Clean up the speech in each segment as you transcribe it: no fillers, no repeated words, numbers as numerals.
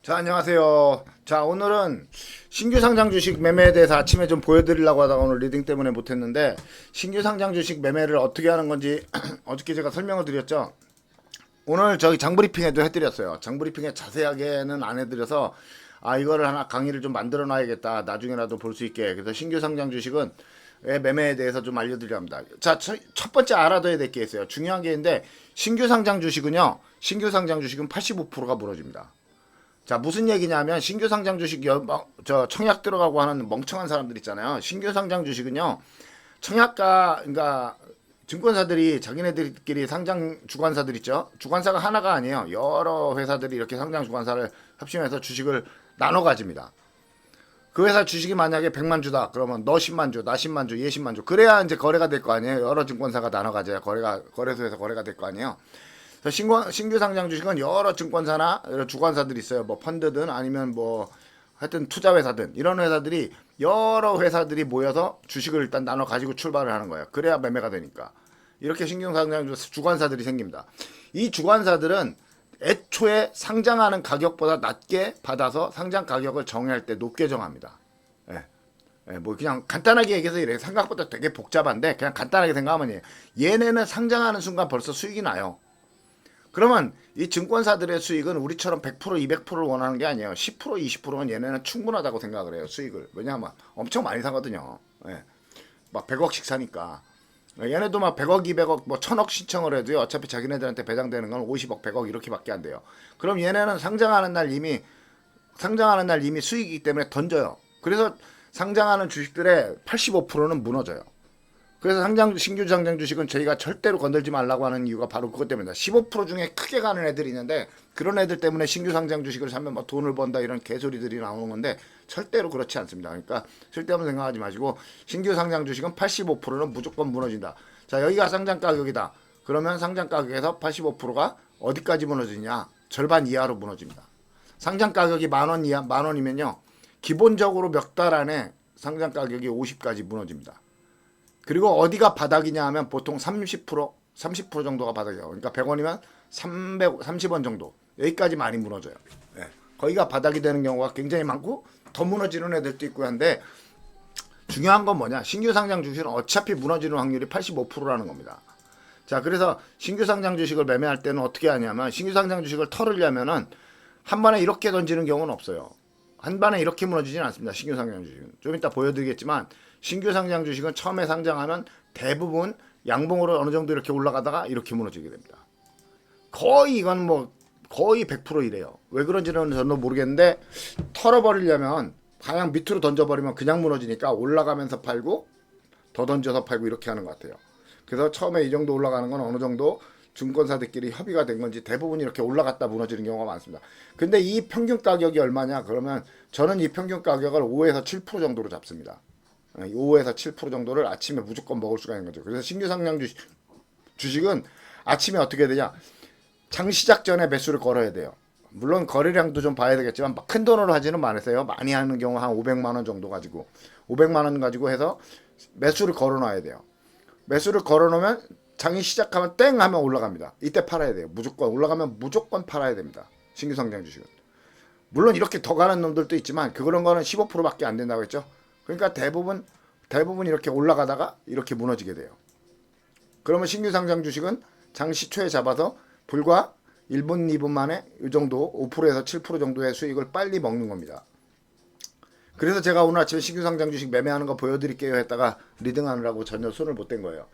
자, 안녕하세요. 자, 오늘은 신규 상장 주식 매매에 대해서 아침에 좀 보여드리려고 하다가 오늘 리딩 때문에 못했는데, 신규 상장 주식 매매를 어떻게 하는 건지 어저께 제가 설명을 드렸죠. 오늘 저기 장브리핑에도 해드렸어요. 장브리핑에 자세하게는 안 해드려서 이거를 하나 강의를 좀 만들어 놔야겠다, 나중에라도 볼 수 있게. 그래서 신규 상장 주식은 왜 매매에 대해서 좀 알려드리려 합니다. 자, 첫 번째 알아둬야 될 게 있어요. 중요한 게 있는데, 신규 상장 주식은 85%가 무너집니다. 자, 무슨 얘기냐면, 신규 상장 주식, 청약 들어가고 하는 멍청한 사람들 있잖아요. 신규 상장 주식은요, 그러니까, 증권사들이 자기네들끼리 상장 주관사들 있죠. 주관사가 하나가 아니에요. 여러 회사들이 이렇게 상장 주관사를 합심해서 주식을 나눠 가집니다. 그 회사 주식이 만약에 100만 주다. 그러면 너 10만 주, 나 10만 주, 얘 10만 주. 그래야 이제 거래가 될 거 아니에요. 여러 증권사가 나눠 가져야 거래소에서 거래가 될 거 아니에요. 신규 상장 주식은 여러 증권사나 여러 주관사들이 있어요. 뭐 펀드든 아니면 뭐 하여튼 투자 회사든 이런 회사들이 여러 회사들이 모여서 주식을 일단 나눠 가지고 출발을 하는 거예요. 그래야 매매가 되니까. 이렇게 신규 상장 주관사들이 생깁니다. 이 주관사들은 애초에 상장하는 가격보다 낮게 받아서 상장 가격을 정할 때 높게 정합니다. 뭐 그냥 간단하게 얘기해서 이래. 생각보다 되게 복잡한데 그냥 간단하게 생각하면 얘네는 상장하는 순간 벌써 수익이 나요. 그러면 이 증권사들의 수익은 우리처럼 100%, 200%를 원하는 게 아니에요. 10%, 20%는 얘네는 충분하다고 생각을 해요. 수익을. 왜냐하면 엄청 많이 사거든요. 막 100억씩 사니까. 얘네도 막 100억, 200억, 뭐 1000억 신청을 해도요. 어차피 자기네들한테 배당되는 건 50억, 100억 이렇게밖에 안 돼요. 그럼 얘네는 상장하는 날 이미 수익이기 때문에 던져요. 그래서 상장하는 주식들의 85%는 무너져요. 그래서 신규 상장 주식은 저희가 절대로 건들지 말라고 하는 이유가 바로 그것 때문이다. 15% 중에 크게 가는 애들이 있는데 그런 애들 때문에 신규 상장 주식을 사면 뭐 돈을 번다 이런 개소리들이 나오는 건데 절대로 그렇지 않습니다. 그러니까 쓸데없는 생각하지 마시고 신규 상장 주식은 85%는 무조건 무너진다. 자, 여기가 상장 가격이다. 그러면 상장 가격에서 85%가 어디까지 무너지냐? 절반 이하로 무너집니다. 상장 가격이 만 원이면요. 기본적으로 몇 달 안에 상장 가격이 50까지 무너집니다. 그리고 어디가 바닥이냐 하면 보통 30% 정도가 바닥이에요. 그러니까 100원이면 330원 정도. 여기까지 많이 무너져요. 거기가 바닥이 되는 경우가 굉장히 많고 더 무너지는 애들도 있고 한데 중요한 건 뭐냐? 신규 상장 주식은 어차피 무너지는 확률이 85%라는 겁니다. 자, 그래서 신규 상장 주식을 매매할 때는 어떻게 하냐면 신규 상장 주식을 털으려면은 한 번에 이렇게 던지는 경우는 없어요. 한 번에 이렇게 무너지진 않습니다. 신규 상장 주식은. 좀 이따 보여드리겠지만 신규 상장 주식은 처음에 상장하면 대부분 양봉으로 어느 정도 이렇게 올라가다가 이렇게 무너지게 됩니다. 거의 이건 뭐 거의 100% 이래요. 왜 그런지는 저도 모르겠는데 털어버리려면 그냥 밑으로 던져버리면 그냥 무너지니까 올라가면서 팔고 더 던져서 팔고 이렇게 하는 것 같아요. 그래서 처음에 이 정도 올라가는 건 어느 정도 증권사들끼리 협의가 된 건지 대부분 이렇게 올라갔다 무너지는 경우가 많습니다. 근데 이 평균 가격이 얼마냐? 그러면 저는 이 평균 가격을 5에서 7% 정도로 잡습니다. 5에서 7% 정도를 아침에 무조건 먹을 수가 있는 거죠. 그래서 신규 상장 주식은 아침에 어떻게 해야 되냐? 장 시작 전에 매수를 걸어야 돼요. 물론 거래량도 좀 봐야 되겠지만 큰 돈으로 하지는 않으세요. 많이 하는 경우 한 500만 원 정도 가지고 500만 원 가지고 해서 매수를 걸어놔야 돼요. 매수를 걸어놓으면 장이 시작하면 땡 하면 올라갑니다. 이때 팔아야 돼요. 무조건 올라가면 무조건 팔아야 됩니다. 신규 상장 주식은. 물론 이렇게 더 가는 놈들도 있지만 그런 거는 15%밖에 안 된다고 했죠. 그러니까 대부분 이렇게 올라가다가 이렇게 무너지게 돼요. 그러면 신규 상장 주식은 장 시초에 잡아서 불과 1분, 2분 만에 이 정도 5%에서 7% 정도의 수익을 빨리 먹는 겁니다. 그래서 제가 오늘 아침에 신규 상장 주식 매매하는 거 보여드릴게요 했다가 리딩하느라고 전혀 손을 못 댄 거예요.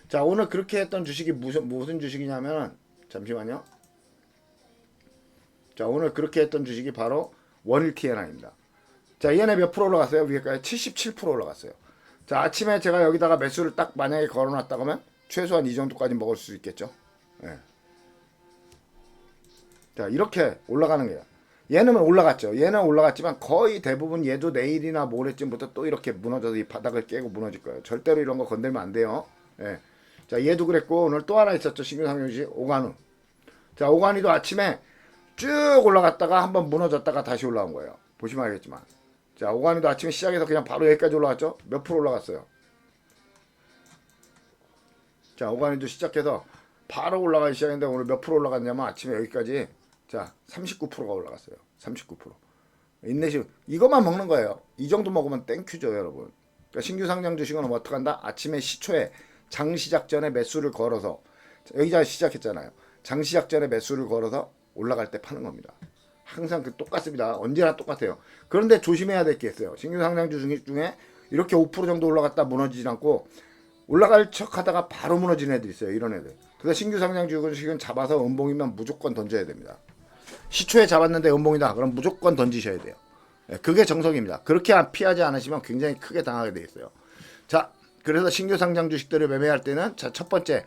자, 오늘 그렇게 했던 주식이 무슨 주식이냐면 잠시만요. 자, 오늘 그렇게 했던 주식이 바로 원일 TNI입니다. 자, 얘네 몇 프로 올라갔어요? 위에까지 77% 올라갔어요. 자, 아침에 제가 여기다가 매수를 딱 만약에 걸어놨다고 하면 최소한 이 정도까지 먹을 수 있겠죠. 자, 이렇게 올라가는 거예요. 얘는 올라갔죠. 얘는 올라갔지만 거의 대부분 얘도 내일이나 모레쯤부터 또 이렇게 무너져서 이 바닥을 깨고 무너질 거예요. 절대로 이런 거 건들면 안 돼요. 자, 얘도 그랬고 오늘 또 하나 있었죠. 신규 상장 주식 오가누. 자, 오가니도 아침에 쭉 올라갔다가 한번 무너졌다가 다시 올라온 거예요. 보시면 알겠지만. 자, 오가니도 아침에 시작해서 그냥 바로 여기까지 올라갔죠. 몇 프로 올라갔어요? 자, 오가니도 시작해서 바로 올라가기 시작했는데 오늘 몇 프로 올라갔냐면 아침에 여기까지 자, 39%가 올라갔어요. 39%. 인내심 이것만 먹는 거예요. 이 정도 먹으면 땡큐죠, 여러분. 그러니까 신규 상장 주식은 어떻게 한다? 아침에 시초에 장 시작 전에 매수를 걸어서 여기가 시작했잖아요. 장 시작 전에 매수를 걸어서 올라갈 때 파는 겁니다. 항상 똑같습니다. 언제나 똑같아요. 그런데 조심해야 될 게 있어요. 신규 상장 주식 중에 이렇게 5% 정도 올라갔다 무너지진 않고 올라갈 척 하다가 바로 무너지는 애들 있어요. 이런 애들. 그래서 신규 상장 주식은 잡아서 음봉이면 무조건 던져야 됩니다. 시초에 잡았는데 음봉이다. 그럼 무조건 던지셔야 돼요. 그게 정석입니다. 그렇게 피하지 않으시면 굉장히 크게 당하게 돼 있어요. 자, 그래서 신규 상장 주식들을 매매할 때는 자, 첫 번째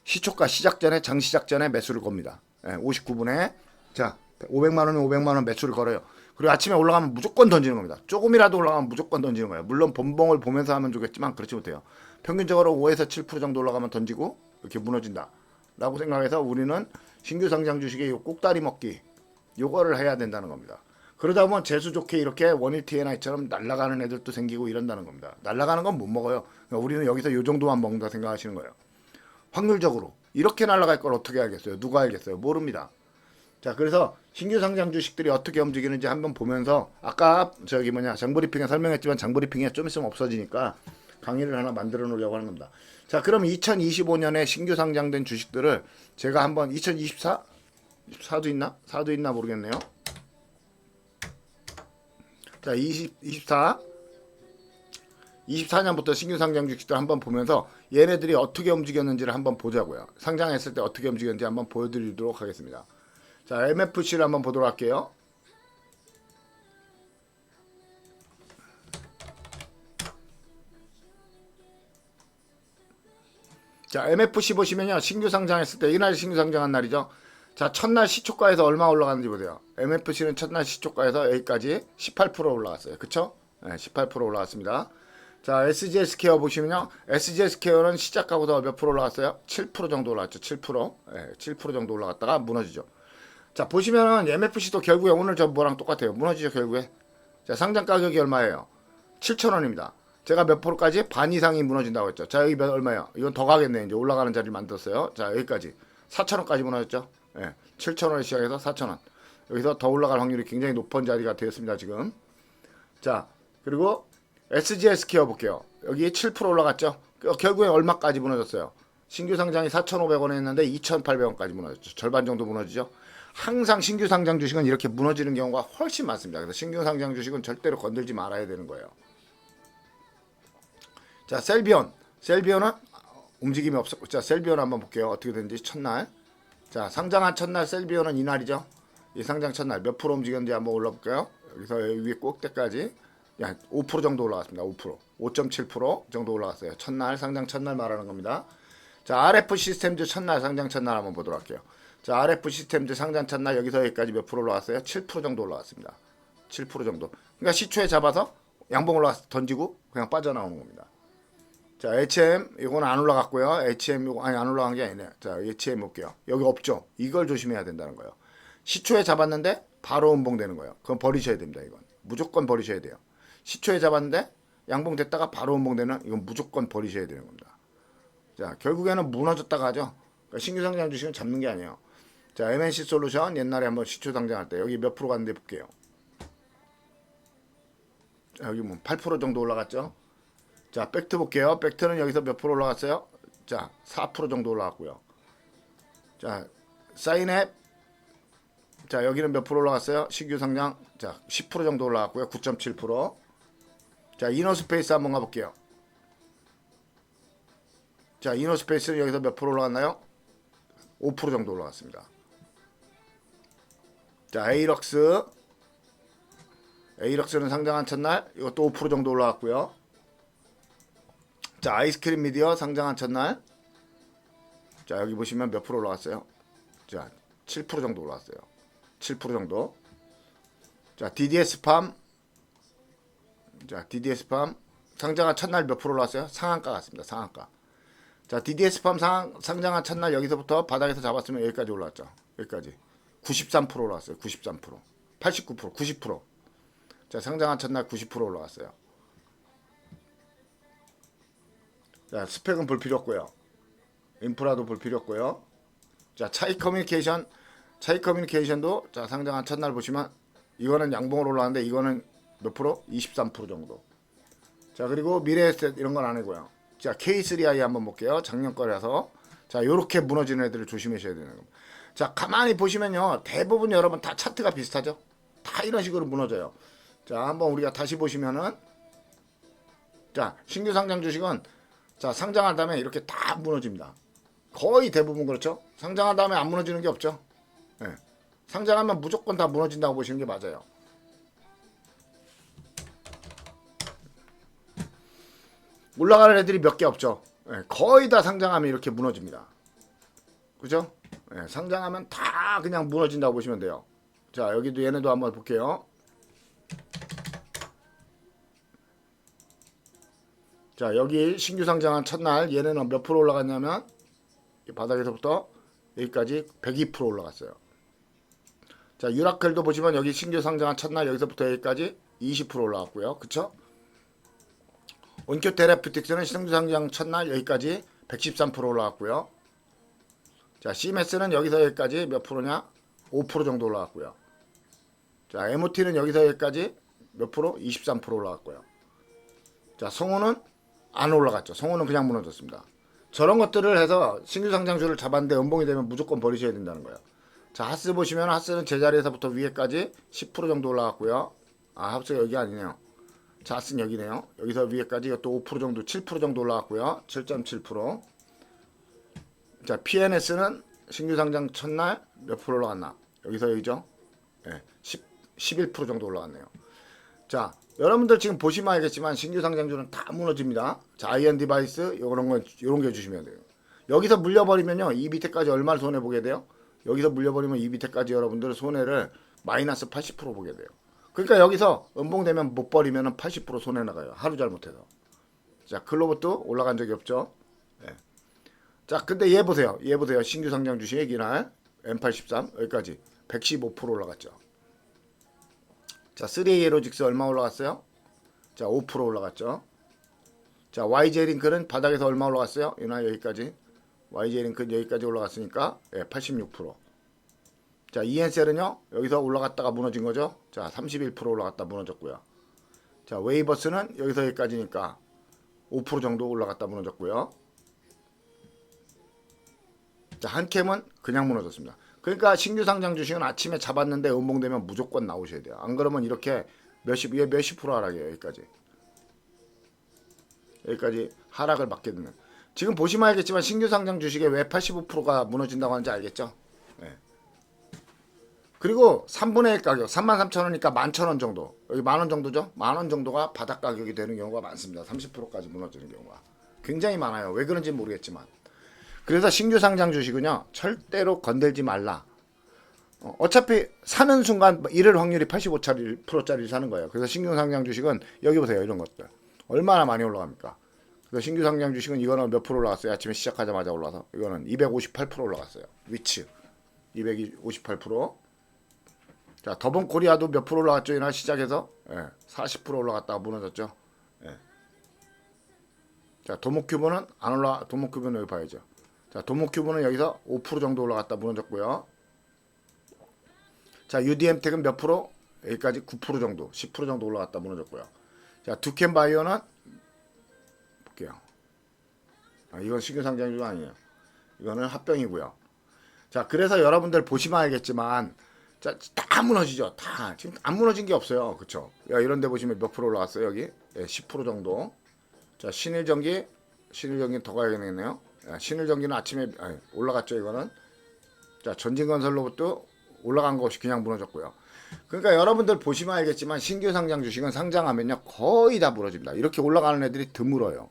시초가 시작 전에 장 시작 전에 매수를 겁니다. 59분에 자 500만 원이면 500만 원 매수를 걸어요. 그리고 아침에 올라가면 무조건 던지는 겁니다. 조금이라도 올라가면 무조건 던지는 거예요. 물론 본봉을 보면서 하면 좋겠지만 그렇지 못해요. 평균적으로 5에서 7% 정도 올라가면 던지고 이렇게 무너진다 라고 생각해서 우리는 신규 상장 주식의 요 꼭다리 먹기 요거를 해야 된다는 겁니다. 그러다 보면 재수 좋게 이렇게 원일 TNI처럼 날아가는 애들도 생기고 이런다는 겁니다. 날아가는 건 못 먹어요. 그러니까 우리는 여기서 요 정도만 먹는다 생각하시는 거예요. 확률적으로 이렇게 날아갈 걸 어떻게 알겠어요? 누가 알겠어요? 모릅니다. 자, 그래서 신규 상장 주식들이 어떻게 움직이는지 한번 보면서 아까 장브리핑에 설명했지만 장브리핑에 좀 있으면 없어지니까 강의를 하나 만들어 놓으려고 하는 겁니다. 자, 그럼 2025년에 신규 상장된 주식들을 제가 한번 2024? 4도 있나? 4도 있나 모르겠네요. 자, 24년부터 신규 상장 주식들 한번 보면서 얘네들이 어떻게 움직였는지를 한번 보자고요. 상장했을 때 어떻게 움직였는지 한번 보여드리도록 하겠습니다. 자, MFC를 한번 보도록 할게요. 자, MFC 보시면요. 신규 상장했을 때 이날 신규 상장한 날이죠. 자, 첫날 시초가에서 얼마 올라갔는지 보세요. MFC는 첫날 시초가에서 여기까지 18% 올라갔어요. 그쵸? 네, 18% 올라갔습니다. 자, SGS케어 보시면요. SGS케어는 시작하고서 몇 프로 올라갔어요? 7% 정도 올라갔죠. 7%. 네, 7% 정도 올라갔다가 무너지죠. 자, 보시면은 MFC도 결국에 오늘 저 뭐랑 똑같아요. 무너지죠, 결국에. 자, 상장 가격이 얼마예요? 7,000원입니다. 제가 몇 프로까지? 반 이상이 무너진다고 했죠. 자, 여기 얼마예요? 이건 더 가겠네. 이제 올라가는 자리를 만들었어요. 자, 여기까지. 4,000원까지 무너졌죠. 예. 7,000원에 시작해서 4,000원. 여기서 더 올라갈 확률이 굉장히 높은 자리가 되었습니다, 지금. 자, 그리고 SGS 케어 볼게요. 여기 7% 올라갔죠. 결국에 얼마까지 무너졌어요? 신규 상장이 4,500원에 했는데 2,800원까지 무너졌죠. 절반 정도 무너지죠. 항상 신규 상장 주식은 이렇게 무너지는 경우가 훨씬 많습니다. 그래서 신규 상장 주식은 절대로 건들지 말아야 되는 거예요. 자, 셀비온은 움직임이 없었고, 자, 셀비온 한번 볼게요. 어떻게 되는지 첫날. 자, 상장한 첫날 셀비온은 이날이죠. 이 상장 첫날 몇 프로 움직였는지 한번 올라볼게요. 여기서 위에 꼭대까지 5% 정도 올라갔습니다. 5%, 5.7% 정도 올라갔어요. 첫날 상장 첫날 말하는 겁니다. 자, RF 시스템즈 첫날 상장 첫날 한번 보도록 할게요. 자, RF 시스템즈 상장 첫날 여기서 여기까지 몇 프로 올라갔어요? 7% 정도 올라갔습니다. 7% 정도. 그러니까 시초에 잡아서 양봉 올라가서 던지고 그냥 빠져나오는 겁니다. 자, HM 이건 안 올라갔고요. HM 이거 안 올라간 게 아니네. 자, HM 볼게요. 여기 없죠. 이걸 조심해야 된다는 거예요. 시초에 잡았는데 바로 음봉되는 거예요. 그건 버리셔야 됩니다. 이건 무조건 버리셔야 돼요. 시초에 잡았는데 양봉 됐다가 바로 음봉되는 이건 무조건 버리셔야 되는 겁니다. 자, 결국에는 무너졌다가 하죠. 그러니까 신규 상장 주식은 잡는 게 아니에요. 자, MNC 솔루션 옛날에 한번 시초 상장할 때 여기 몇 프로 갔는데 볼게요. 자, 여기 뭐 8% 정도 올라갔죠. 자, 팩트 볼게요. 팩트는 여기서 몇 프로 올라갔어요? 자, 4% 정도 올라갔고요. 자, 사인앱. 자, 여기는 몇 프로 올라갔어요? 신규 상장. 자, 10% 정도 올라갔고요. 9.7%. 자, 이너스페이스 한번 가볼게요. 자, 이너스페이스는 여기서 몇 프로 올라갔나요? 5% 정도 올라갔습니다. 자, 에이럭스는 상장한 첫날 이것도 5% 정도 올라갔고요. 자, 아이스크림 미디어 상장한 첫날. 자, 여기 보시면 몇 프로 올라갔어요? 자, 7% 정도 올라갔어요. 7% 정도. 자, DDS팜. 자, DDS팜 상장한 첫날 몇 프로 올라왔어요? 상한가 같습니다. 상한가. 자, DDS팜 상장한 첫날 여기서부터 바닥에서 잡았으면 여기까지 올라왔죠. 여기까지. 93% 올라왔어요. 93%. 89%, 90%. 자, 상장한 첫날 90% 올라왔어요. 자, 스펙은 볼 필요 없고요. 인프라도 볼 필요 없고요. 자, 차이 커뮤니케이션 차이 커뮤니케이션도 자 상장한 첫날 보시면 이거는 양봉으로 올라왔는데 이거는 몇 프로? 23% 정도. 자 그리고 미래에셋 이런 건 아니고요. 자 K3i 한번 볼게요. 작년 거라서 자 요렇게 무너지는 애들을 조심하셔야 되는 겁니다. 자 가만히 보시면요 대부분 여러분 다 차트가 비슷하죠. 다 이런 식으로 무너져요. 자 한번 우리가 다시 보시면은 자 신규 상장 주식은 자 상장한 다음에 이렇게 다 무너집니다. 거의 대부분 그렇죠. 상장한 다음에 안 무너지는 게 없죠. 네. 상장하면 무조건 다 무너진다고 보시는 게 맞아요. 올라가는 애들이 몇 개 없죠. 네. 거의 다 상장하면 이렇게 무너집니다. 그죠? 네. 상장하면 다 그냥 무너진다고 보시면 돼요. 자 여기도 얘네도 한번 볼게요. 자 여기 신규 상장한 첫날 얘네는 몇 프로 올라갔냐면 바닥에서부터 여기까지 102% 올라갔어요. 자 유라클도 보시면 여기 신규 상장한 첫날 여기서부터 여기까지 20% 올라갔고요. 그쵸? 온큐 테라퓨틱스는 신규 상장 첫날 여기까지 113% 올라갔고요. 자 시메스는 여기서 여기까지 몇 프로냐? 5% 정도 올라갔고요. 자 MOT는 여기서 여기까지 몇 프로? 23% 올라갔고요. 자 성우는 안 올라갔죠. 성우는 그냥 무너졌습니다. 저런 것들을 해서 신규 상장주를 잡았는데 연봉이 되면 무조건 버리셔야 된다는 거예요. 자 하스 보시면 하스는 제자리에서부터 위에까지 10% 정도 올라갔고요. 아 하스가 여기 아니네요. 자 하스는 여기네요. 여기서 위에까지 이것도 5% 정도 7% 정도 올라갔고요. 7.7%. 자 PNS는 신규 상장 첫날 몇 프로 올라갔나? 여기서 여기죠. 네, 11% 정도 올라갔네요. 자 여러분들 지금 보시면 알겠지만 신규 상장주는 다 무너집니다. 자 아이언 디바이스 요런 게 주시면 돼요. 여기서 물려버리면요 이 밑에까지 얼마를 손해 보게 돼요? 여기서 물려버리면 이 밑에까지 여러분들 손해를 마이너스 80% 보게 돼요. 그러니까 여기서 음봉되면 못 버리면 80% 손해 나가요. 하루 잘못해서. 자 클로버도 올라간 적이 없죠. 네. 자 근데 얘 보세요. 신규 상장 주식 이날 M83 여기까지 115% 올라갔죠. 자 3A 로직스 얼마 올라갔어요? 자 5% 올라갔죠. 자 YJ링크는 바닥에서 얼마 올라갔어요? 이날 여기까지. YJ링크는 여기까지 올라갔으니까 86%. 자 ENCL은요 여기서 올라갔다가 무너진 거죠. 자 31% 올라갔다 무너졌고요. 자 웨이버스는 여기서 여기까지니까 5% 정도 올라갔다 무너졌고요. 자 한캠은 그냥 무너졌습니다. 그러니까 신규 상장 주식은 아침에 잡았는데 음봉되면 무조건 나오셔야 돼요. 안 그러면 이렇게 몇십 프로 하락이에요. 여기까지 하락을 맞게 되면. 지금 보시면 알겠지만 신규 상장 주식에 왜 85%가 무너진다고 하는지 알겠죠? 네. 그리고 3분의 1 가격 33,000원이니까 11,000원 정도. 여기 만원 정도죠? 만원 정도가 바닥 가격이 되는 경우가 많습니다. 30%까지 무너지는 경우가 굉장히 많아요. 왜 그런지 모르겠지만. 그래서 신규 상장 주식은요 절대로 건들지 말라. 어차피 사는 순간 잃을 확률이 85%짜리 사는 거예요. 그래서 신규 상장 주식은 여기 보세요. 이런 것들 얼마나 많이 올라갑니까? 그래서 신규 상장 주식은 이거는 몇 프로 올라갔어요? 아침에 시작하자마자 올라서 이거는 258% 올라갔어요. 위치 258%. 자 더본 코리아도 몇 프로 올라갔죠? 이날 시작해서 40% 올라갔다가 무너졌죠. 자 도모큐브는 안 올라. 도모큐브는 여기 봐야죠. 자 도모큐브는 여기서 5% 정도 올라갔다 무너졌고요. 자 UDM텍은 몇 프로? 여기까지 9% 정도 10% 정도 올라갔다 무너졌고요. 자 두캔바이오는 볼게요. 이건 신규 상장주가 아니에요. 이거는 합병이고요. 자 그래서 여러분들 보시면 알겠지만 자 다 무너지죠. 다 지금 안 무너진 게 없어요. 그쵸? 야, 이런 데 보시면 몇 프로 올라갔어요? 여기 10% 정도. 자 신일전기 더 가야겠네요. 신일전기는 아침에 올라갔죠. 이거는 자 전진건설로부터 올라간 거 없이 그냥 무너졌고요. 그러니까 여러분들 보시면 알겠지만 신규 상장 주식은 상장하면요 거의 다 무너집니다. 이렇게 올라가는 애들이 드물어요.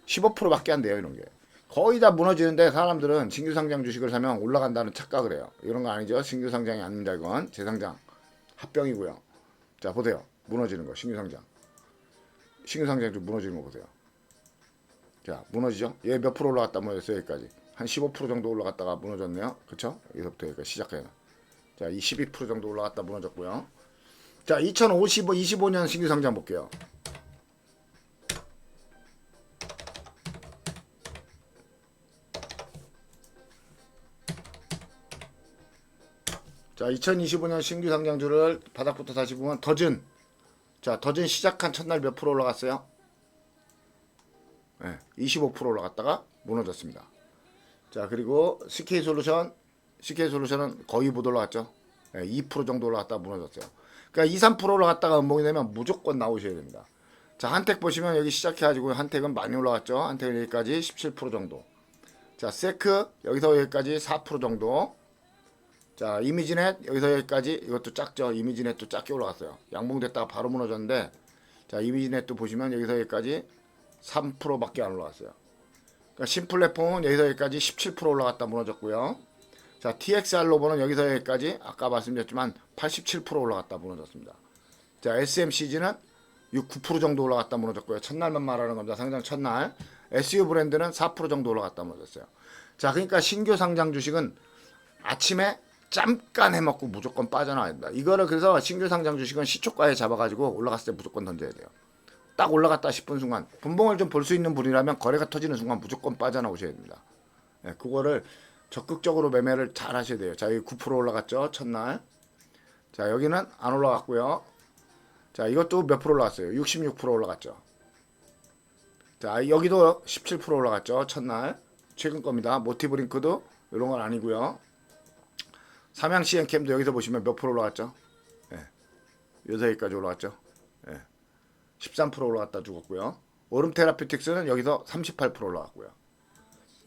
15%밖에 안 돼요. 이런 게 거의 다 무너지는데 사람들은 신규 상장 주식을 사면 올라간다는 착각을 해요. 이런 거 아니죠. 신규 상장이 아닙니다. 이건 재상장 합병이고요. 자 보세요. 무너지는 거 신규 상장 좀 무너지는 거 보세요. 자 무너지죠. 얘 몇 프로 올라갔다 무너졌어요. 여기까지 한 15% 정도 올라갔다가 무너졌네요. 그쵸? 여기서부터 여기까지 시작해요. 자, 이 12% 정도 올라갔다 무너졌고요. 자, 25년 신규 상장 볼게요. 자, 2025년 신규 상장주를 바닥부터 다시 보면 더즌. 자, 더즌 시작한 첫날 몇 프로 올라갔어요? 네, 25% 올라갔다가 무너졌습니다. 자, 그리고 CK솔루션은 거의 못 올라갔죠. 네, 2% 정도 올라갔다가 무너졌어요. 그러니까 2, 3% 올라갔다가 음봉이 되면 무조건 나오셔야 됩니다. 자, 한택 보시면 여기 시작해가지고 한택은 많이 올라갔죠. 한택은 여기까지 17% 정도. 자, 세크 여기서 여기까지 4% 정도. 자, 이미지넷 여기서 여기까지 이것도 작죠. 이미지넷도 작게 올라갔어요. 양봉됐다가 바로 무너졌는데, 자, 이미지넷도 보시면 여기서 여기까지 3%밖에 안 올라갔어요. 그러니까 신플랫폼은 여기서 여기까지 17% 올라갔다 무너졌고요. 자, TXR 로버는 여기서 여기까지 아까 말씀드렸지만 87% 올라갔다 무너졌습니다. 자, SMCG는 9% 정도 올라갔다 무너졌고요. 첫날만 말하는 겁니다. 상장 첫날. SU 브랜드는 4% 정도 올라갔다 무너졌어요. 자, 그러니까 신규 상장 주식은 아침에 잠깐 해먹고 무조건 빠져나와야 된다. 이거를 그래서 신규 상장 주식은 시초가에 잡아가지고 올라갔을 때 무조건 던져야 돼요. 딱 올라갔다 싶은 순간 분봉을 좀 볼 수 있는 분이라면 거래가 터지는 순간 무조건 빠져나오셔야 됩니다. 네, 그거를 적극적으로 매매를 잘 하셔야 돼요. 자, 여기 9% 올라갔죠, 첫날. 자, 여기는 안 올라갔고요. 자, 이것도 몇 프로 올라갔어요? 66% 올라갔죠. 자, 여기도 17% 올라갔죠, 첫날. 최근 겁니다. 모티브링크도 이런 건 아니고요. 삼양 CN캠도 여기서 보시면 몇 프로 올라갔죠? 네, 여기까지 올라갔죠. 네, 13% 올라갔다 죽었고요. 오름 테라피틱스는 여기서 38% 올라갔고요.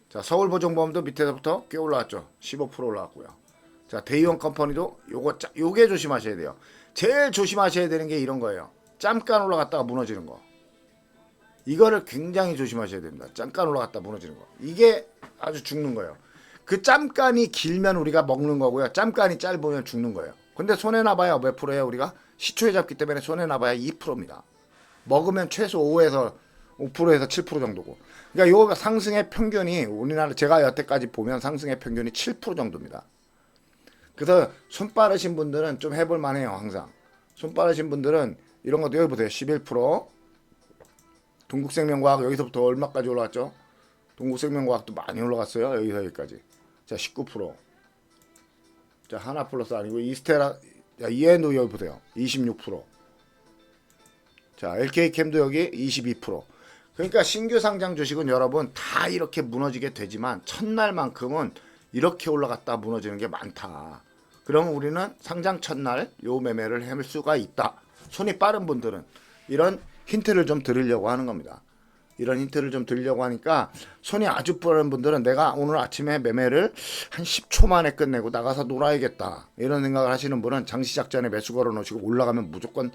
자, 서울보증보험도 밑에서부터 꽤 올라왔죠. 15% 올라갔고요. 자, 대이원 컴퍼니도 요게 조심하셔야 돼요. 제일 조심하셔야 되는 게 이런 거예요. 잠깐 올라갔다가 무너지는 거. 이거를 굉장히 조심하셔야 됩니다. 잠깐 올라갔다 무너지는 거. 이게 아주 죽는 거예요. 그 잠깐이 길면 우리가 먹는 거고요. 잠깐이 짧으면 죽는 거예요. 근데 손해나봐야 몇 프로예요? 우리가 시초에 잡기 때문에 손해나봐야 2%입니다. 먹으면 최소 5에서 7% 정도고. 그러니까 요 상승의 평균이 우리나라 제가 여태까지 보면 상승의 평균이 7% 정도입니다. 그래서 손 빠르신 분들은 좀 해볼 만해요. 항상 손 빠르신 분들은 이런 것도 여기 보세요. 11%. 동국생명과학 여기서부터 얼마까지 올라왔죠? 동국생명과학도 많이 올라갔어요. 여기서 여기까지. 자, 19%. 자, 하나플러스 아니고 이스테라. 자, 이엔도 여기 보세요. 26%. 자, LK캠도 여기 22%. 그러니까 신규 상장 주식은 여러분 다 이렇게 무너지게 되지만 첫날만큼은 이렇게 올라갔다 무너지는 게 많다. 그러면 우리는 상장 첫날 요 매매를 할 수가 있다. 손이 빠른 분들은 이런 힌트를 좀 드리려고 하는 겁니다. 이런 힌트를 좀 드리려고 하니까 손이 아주 빠른 분들은 내가 오늘 아침에 매매를 한 10초 만에 끝내고 나가서 놀아야겠다. 이런 생각을 하시는 분은 장시작 전에 매수 걸어 놓으시고 올라가면 무조건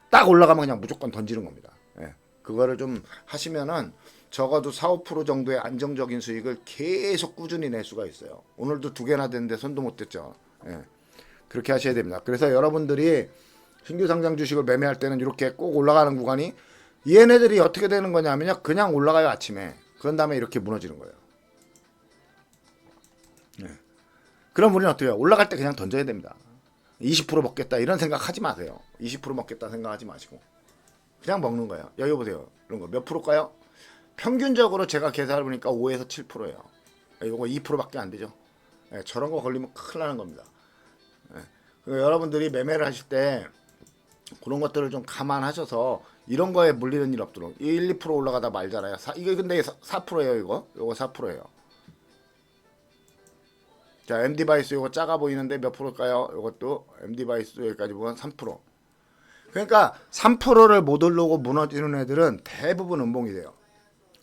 딱 올라가면 그냥 무조건 던지는 겁니다. 예. 그거를 좀 하시면은 적어도 4, 5% 정도의 안정적인 수익을 계속 꾸준히 낼 수가 있어요. 오늘도 2개나 됐는데 손도 못 댔죠. 예. 그렇게 하셔야 됩니다. 그래서 여러분들이 신규 상장 주식을 매매할 때는 이렇게 꼭 올라가는 구간이 얘네들이 어떻게 되는 거냐면요. 그냥 올라가요, 아침에. 그런 다음에 이렇게 무너지는 거예요. 예. 그럼 우리는 어떻게 해요? 올라갈 때 그냥 던져야 됩니다. 20% 먹겠다 이런 생각 하지 마세요. 20% 먹겠다 생각하지 마시고 그냥 먹는 거예요. 여기 보세요. 이런 거 몇 프로일까요? 평균적으로 제가 계산해 보니까 5에서 7%예요. 이거 2%밖에 안 되죠. 예, 저런 거 걸리면 큰일 나는 겁니다. 예. 여러분들이 매매를 하실 때 그런 것들을 좀 감안하셔서 이런 거에 물리는 일 없도록 1, 2% 올라가다 말잖아요. 이거 근데 4%예요. 이거 4%예요. 자, M디바이스 이거 작아 보이는데 몇 프로일까요? 이것도 M디바이스 여기까지 보면 3%. 그러니까 3%를 못 오르고 무너지는 애들은 대부분 음봉이 돼요.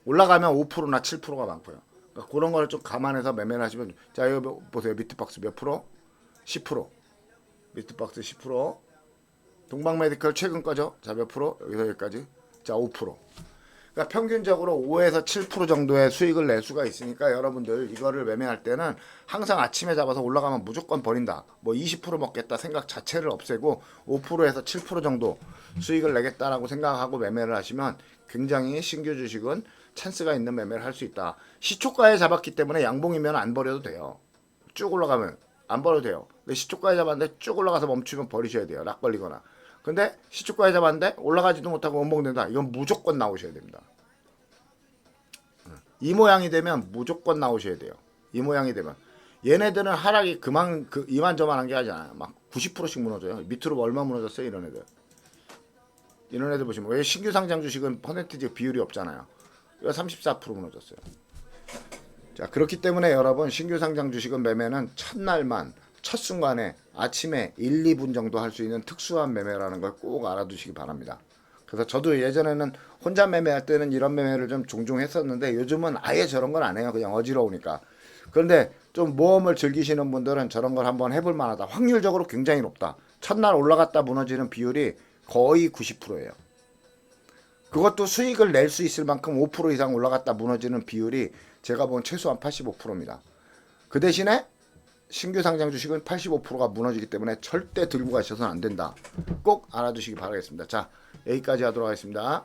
올라가면 5%나 7%가 많고요. 그러니까 그런 거를 좀 감안해서 매매를 하시면. 자, 이거 보세요. 미트박스 몇 프로? 10%. 미트박스 10%. 동방메디컬 최근 거죠. 자, 몇 프로? 여기서 여기까지. 자, 5%. 그러니까 평균적으로 5에서 7% 정도의 수익을 낼 수가 있으니까 여러분들 이거를 매매할 때는 항상 아침에 잡아서 올라가면 무조건 버린다. 뭐 20% 먹겠다 생각 자체를 없애고 5%에서 7% 정도 수익을 내겠다라고 생각하고 매매를 하시면 굉장히 신규 주식은 찬스가 있는 매매를 할 수 있다. 시초가에 잡았기 때문에 양봉이면 안 버려도 돼요. 쭉 올라가면 안 버려도 돼요. 근데 시초가에 잡았는데 쭉 올라가서 멈추면 버리셔야 돼요. 락 걸리거나. 근데 시초가에 잡았는데 올라가지도 못하고 원봉된다. 이건 무조건 나오셔야 됩니다. 이 모양이 되면 무조건 나오셔야 돼요. 이 모양이 되면. 얘네들은 하락이 이만저만한 게 아니잖아요. 막 90%씩 무너져요. 밑으로 얼마 무너졌어요, 이런 애들. 이런 애들 보시면 왜 신규 상장 주식은 퍼센티지 비율이 없잖아요. 이거 34% 무너졌어요. 자, 그렇기 때문에 여러분 신규 상장 주식은 매매는 첫날만 첫 순간에 아침에 1, 2분 정도 할 수 있는 특수한 매매라는 걸 꼭 알아두시기 바랍니다. 그래서 저도 예전에는 혼자 매매할 때는 이런 매매를 좀 종종 했었는데 요즘은 아예 저런 건 안 해요. 그냥 어지러우니까. 그런데 좀 모험을 즐기시는 분들은 저런 걸 한번 해볼 만하다. 확률적으로 굉장히 높다. 첫날 올라갔다 무너지는 비율이 거의 90%예요. 그것도 수익을 낼 수 있을 만큼 5% 이상 올라갔다 무너지는 비율이 제가 본 최소한 85%입니다. 그 대신에 신규 상장 주식은 85%가 무너지기 때문에 절대 들고 가셔서는 안 된다. 꼭 알아두시기 바라겠습니다. 자, 여기까지 하도록 하겠습니다.